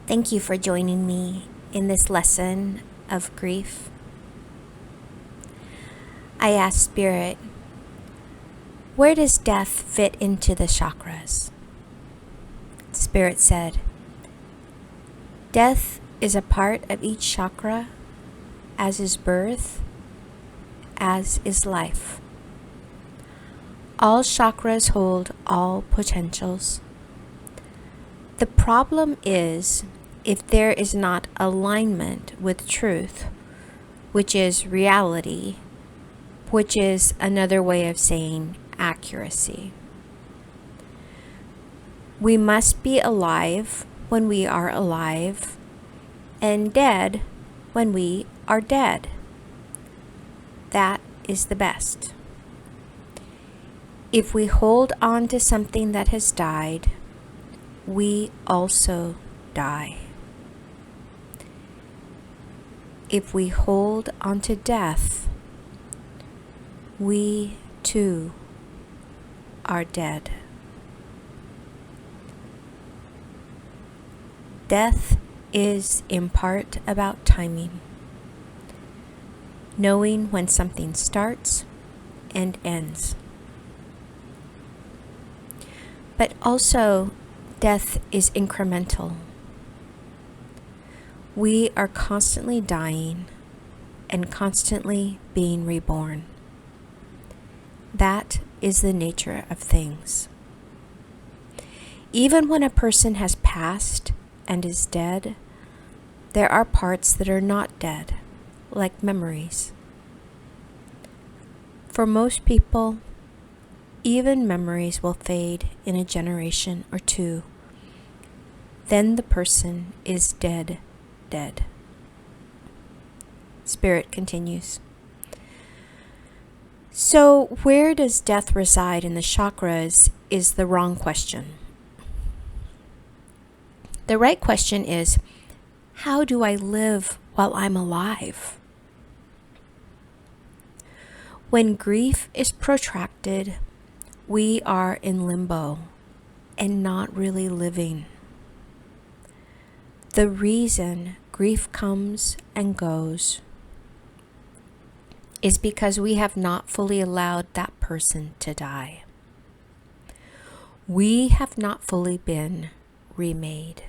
Thank you for joining me in this lesson of grief. I asked Spirit, where does death fit into the chakras? Spirit said, death is a part of each chakra, as is birth, as is life. All chakras hold all potentials. The problem is if there is not alignment with truth, which is reality, which is another way of saying accuracy. We must be alive when we are alive, and dead when we are dead. That is the best. If we hold on to something that has died, we also die. If we hold on to death, we too are dead. Death is in part about timing, knowing when something starts and ends. But also, death is incremental. We are constantly dying and constantly being reborn. That is the nature of things. Even when a person has passed and is dead, there are parts that are not dead, like memories. For most people, even memories will fade in a generation or two. Then the person is dead. Spirit continues. So, where does death reside in the chakras is the wrong question. The right question is, how do I live while I'm alive? When grief is protracted, we are in limbo and not really living. The reason grief comes and goes is because we have not fully allowed that person to die. We have not fully been remade,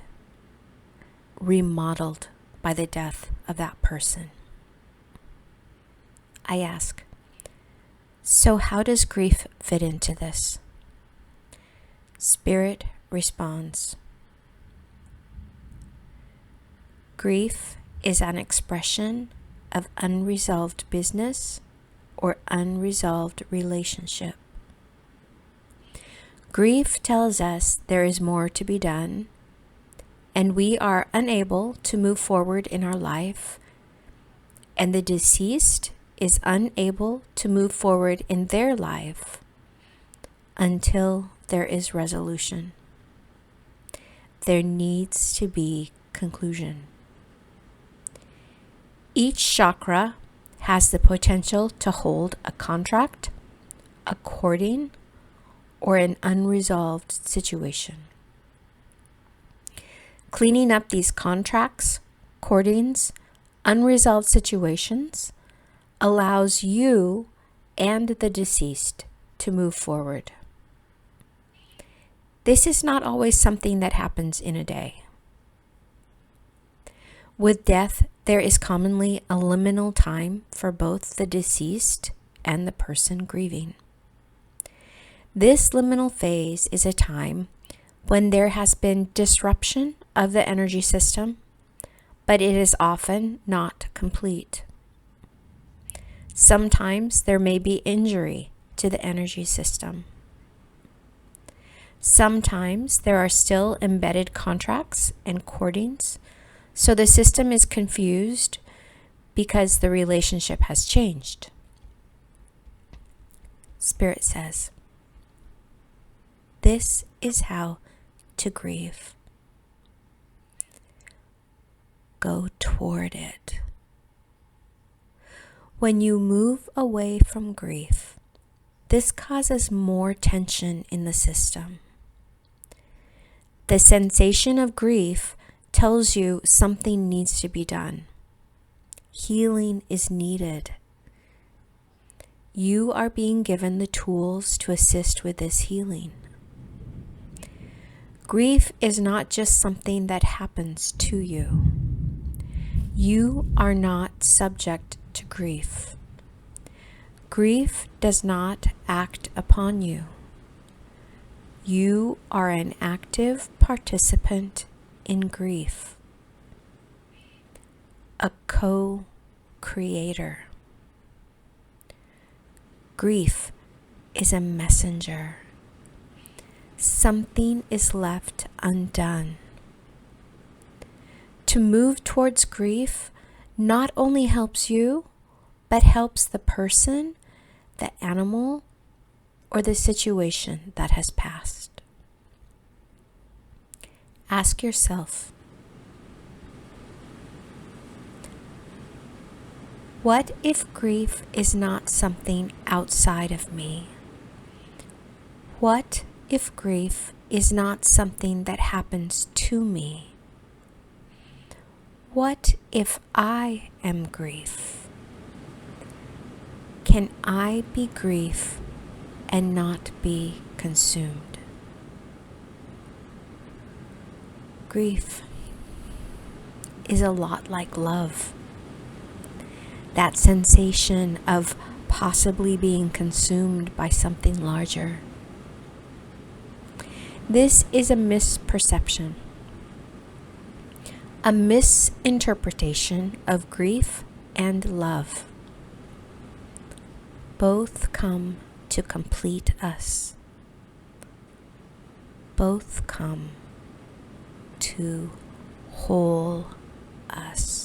remodeled by the death of that person. I ask, so how does grief fit into this? Spirit responds, grief is an expression of unresolved business or unresolved relationship. Grief tells us there is more to be done, and we are unable to move forward in our life, and the deceased is unable to move forward in their life until there is resolution. There needs to be conclusion. Each chakra has the potential to hold a contract, a courting, or an unresolved situation. Cleaning up these contracts, courtings, unresolved situations allows you and the deceased to move forward. This is not always something that happens in a day. With death, there is commonly a liminal time for both the deceased and the person grieving. This liminal phase is a time when there has been disruption of the energy system, but it is often not complete. Sometimes there may be injury to the energy system. Sometimes there are still embedded contracts and courtings, so the system is confused because the relationship has changed. Spirit says, this is how to grieve. Go toward it. When you move away from grief, this causes more tension in the system. The sensation of grief tells you something needs to be done. Healing is needed. You are being given the tools to assist with this healing. Grief is not just something that happens to you. You are not subject to grief. Grief does not act upon you. You are an active participant in grief, a co-creator. Grief is a messenger. Something is left undone. To move towards grief not only helps you, but helps the person, the animal, or the situation that has passed. Ask yourself, what if grief is not something outside of me? What if grief is not something that happens to me? What if I am grief? Can I be grief and not be consumed? Grief is a lot like love. That sensation of possibly being consumed by something larger. This is a misperception, a misinterpretation of grief and love. Both come to complete us. Both come to whole us.